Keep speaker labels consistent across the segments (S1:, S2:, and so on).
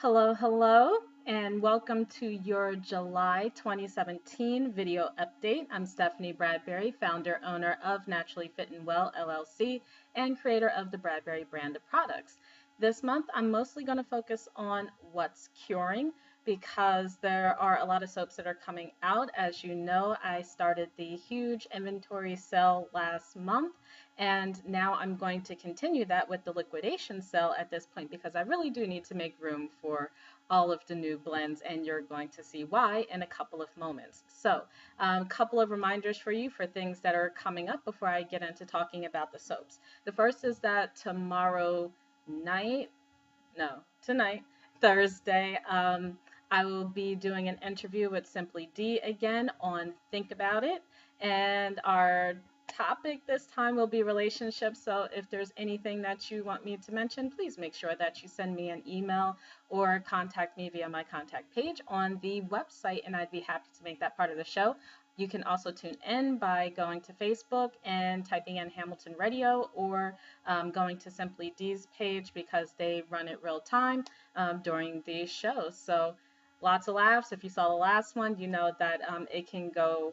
S1: Hello, hello, and welcome to your July 2017 video update. I'm Stephanie Bradberry, founder, owner of Naturally Fit and Well LLC, and creator of the Bradberry brand of products. This month, I'm mostly going to focus on what's curing because there are a lot of soaps that are coming out. As you know, I started the huge inventory sale last month, and now I'm going to continue that with the liquidation sale at this point because I really do need to make room for all of the new blends, and you're going to see why in a couple of moments. So, a couple of reminders for you for things that are coming up before I get into talking about the soaps. The first is that tonight, Thursday, I will be doing an interview with Simply D again on Think About It. And our topic this time will be relationships. So if there's anything that you want me to mention, please make sure that you send me an email or contact me via my contact page on the website, and I'd be happy to make that part of the show. You can also tune in by going to Facebook and typing in Hamilton Radio, or going to Simply D's page because they run it real time during these shows. So lots of laughs. If you saw the last one, you know that it can go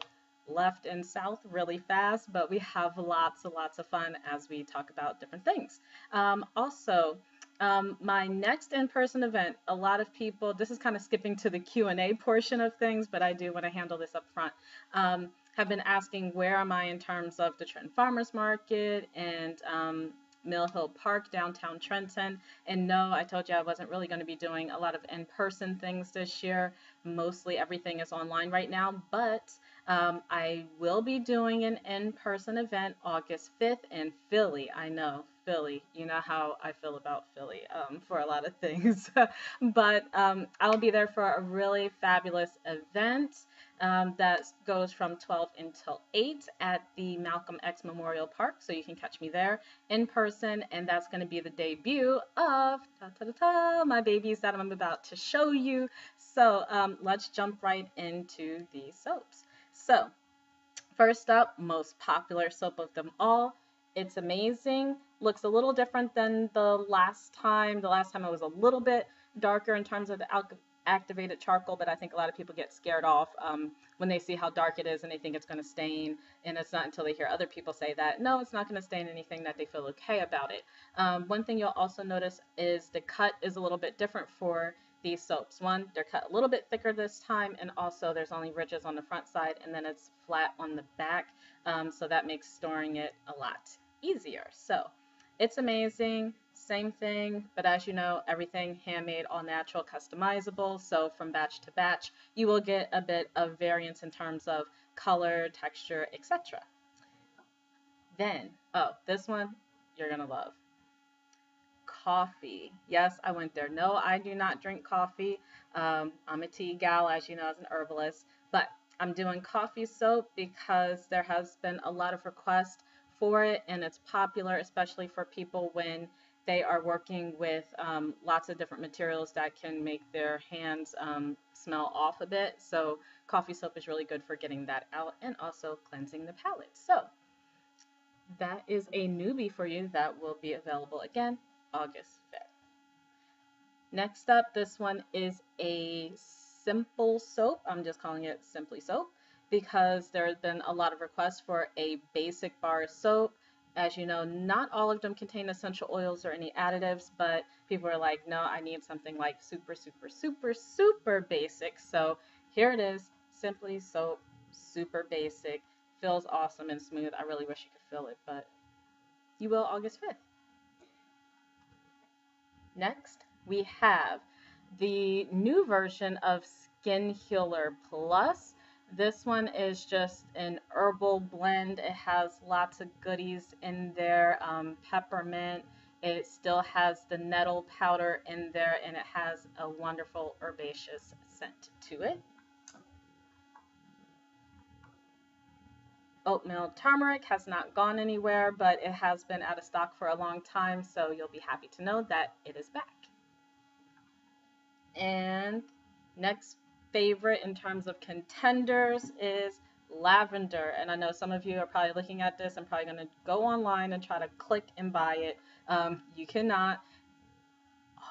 S1: left and south really fast, but we have lots and lots of fun as we talk about different things. My next in-person event, a lot of people, this is kind of skipping to the Q&A portion of things, but I do want to handle this up front, have been asking where am I in terms of the Trenton Farmers Market and Mill Hill Park, downtown Trenton. And no, I told you I wasn't really going to be doing a lot of in-person things this year. Mostly everything is online right now, but I will be doing an in-person event August 5th in Philly. I know, Philly. You know how I feel about Philly for a lot of things. But I'll be there for a really fabulous event that goes from 12 until 8 at the Malcolm X Memorial Park. So you can catch me there in person. And that's going to be the debut of my babies that I'm about to show you. So let's jump right into the soaps. So first up, most popular soap of them all. It's amazing. Looks a little different than the last time. The last time it was a little bit darker in terms of the activated charcoal, but I think a lot of people get scared off when they see how dark it is and they think it's going to stain. And it's not until they hear other people say that, no, it's not going to stain anything, that they feel okay about it. One thing you'll also notice is the cut is a little bit different for these soaps. One, they're cut a little bit thicker this time, and also there's only ridges on the front side, and then it's flat on the back, so that makes storing it a lot easier. So it's amazing. Same thing, but as you know, everything handmade, all natural, customizable. So from batch to batch, you will get a bit of variance in terms of color, texture, etc. Then, oh, this one you're gonna love. Coffee. Yes, I went there. No, I do not drink coffee. I'm a tea gal, as you know, as an herbalist, but I'm doing coffee soap because there has been a lot of requests for it, and it's popular, especially for people when they are working with lots of different materials that can make their hands smell off a bit. So coffee soap is really good for getting that out and also cleansing the palate. So that is a newbie for you that will be available again August 5th. Next up, this one is a simple soap. I'm just calling it Simply Soap because there have been a lot of requests for a basic bar soap. As you know, not all of them contain essential oils or any additives, but people are like, no, I need something like super, super, super, super basic. So here it is, Simply Soap, super basic. Feels awesome and smooth. I really wish you could feel it, but you will August 5th. Next, we have the new version of Skin Healer Plus. This one is just an herbal blend. It has lots of goodies in there, peppermint. It still has the nettle powder in there, and it has a wonderful herbaceous scent to it. Oatmeal turmeric has not gone anywhere, but it has been out of stock for a long time, so you'll be happy to know that it is back. And next favorite in terms of contenders is lavender. And I know some of you are probably looking at this and probably going to go online and try to click and buy it. You cannot.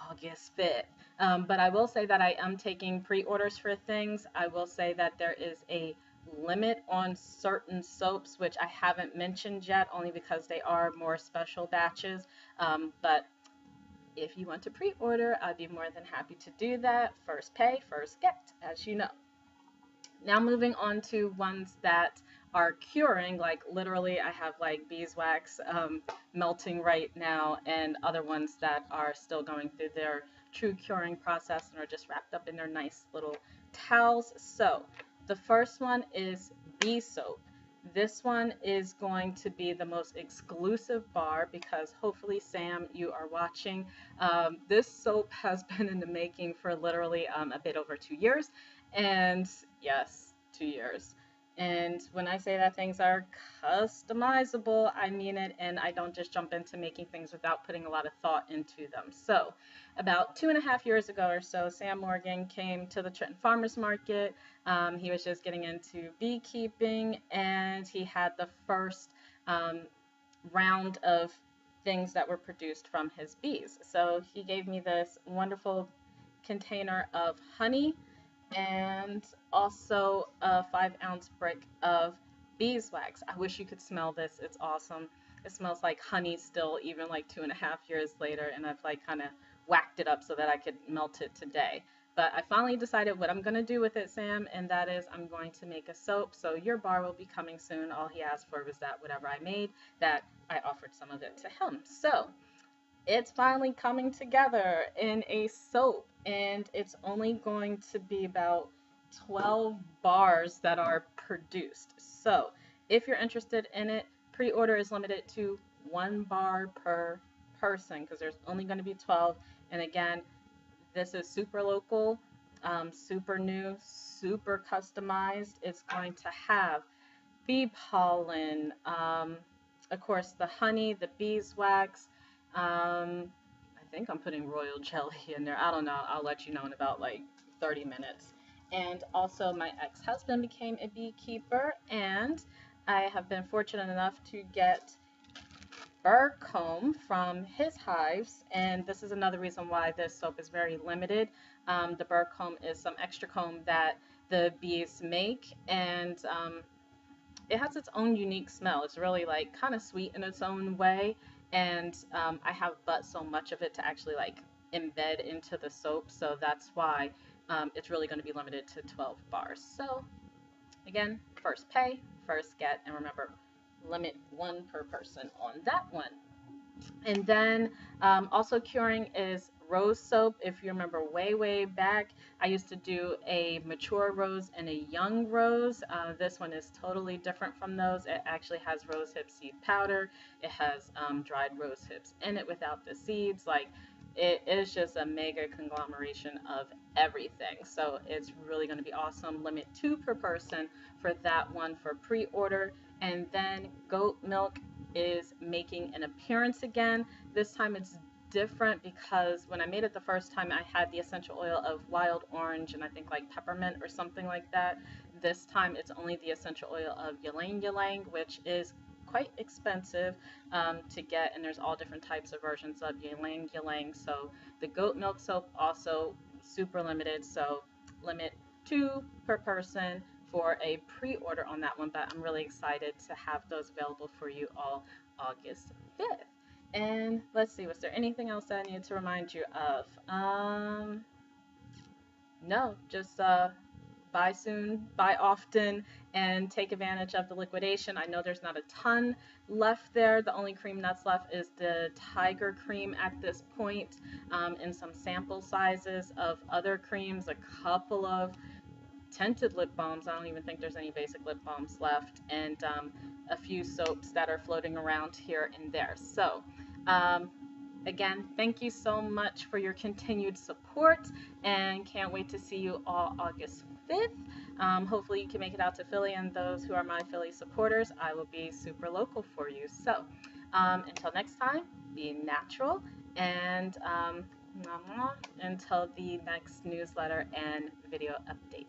S1: August 5th. But I will say that I am taking pre-orders for things. I will say that there is a limit on certain soaps, which I haven't mentioned yet, only because they are more special batches. But if you want to pre-order, I'd be more than happy to do that. First pay, first get, as you know. Now moving on to ones that are curing, like literally I have like beeswax melting right now, and other ones that are still going through their true curing process and are just wrapped up in their nice little towels. So the first one is bee soap. This one is going to be the most exclusive bar because hopefully, Sam, you are watching. This soap has been in the making for literally a bit over 2 years. And yes, 2 years. And when I say that things are customizable, I mean it, and I don't just jump into making things without putting a lot of thought into them. So, about 2.5 years ago or so, Sam Morgan came to the Trenton Farmers Market. He was just getting into beekeeping, and he had the first round of things that were produced from his bees. So, he gave me this wonderful container of honey and also a 5-ounce brick of beeswax. I wish you could smell this. It's awesome. It smells like honey still, even like 2.5 years later, and I've like kind of whacked it up so that I could melt it today. But I finally decided what I'm going to do with it, Sam, and that is I'm going to make a soap. So your bar will be coming soon. All he asked for was that whatever I made, that I offered some of it to him. So it's finally coming together in a soap, and it's only going to be about 12 bars that are produced. So if you're interested in it, pre-order is limited to 1 bar per person because there's only going to be 12. And again, this is super local, super new, super customized. It's going to have bee pollen, of course, the honey, the beeswax. I think I'm putting royal jelly in there. I don't know. I'll let you know in about like 30 minutes. And also, my ex-husband became a beekeeper, and I have been fortunate enough to get burr comb from his hives, and this is another reason why this soap is very limited. The burr comb is some extra comb that the bees make, and it has its own unique smell. It's really like kind of sweet in its own way, and I have but so much of it to actually like embed into the soap, so that's why it's really going to be limited to 12 bars. So again, first pay, first get, and remember, limit 1 per person on that one. And then also curing is rose soap. If you remember way back, I used to do a mature rose and a young rose. This one is totally different from those. It actually has rosehip seed powder. It has dried rose hips in it without the seeds. Like, it is just a mega conglomeration of everything. So it's really going to be awesome. Limit 2 per person for that one for pre-order. And then goat milk is making an appearance again. This time it's different because when I made it the first time, I had the essential oil of wild orange and I think like peppermint or something like that. This time it's only the essential oil of ylang ylang, which is quite expensive to get, and there's all different types of versions of ylang ylang. So the goat milk soap also super limited, so limit 2 per person for a pre-order on that one, but I'm really excited to have those available for you all August 5th. And let's see, was there anything else that I needed to remind you of? No, just buy soon, buy often, and take advantage of the liquidation. I know there's not a ton left there. The only cream that's left is the Tiger cream at this point, in some sample sizes of other creams, a couple of tinted lip balms. I don't even think there's any basic lip balms left, and a few soaps that are floating around here and there. So again, thank you so much for your continued support, and can't wait to see you all August 5th. Hopefully you can make it out to Philly, and those who are my Philly supporters, I will be super local for you. So until next time, be natural, and until the next newsletter and video update.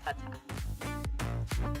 S1: Ta-ta.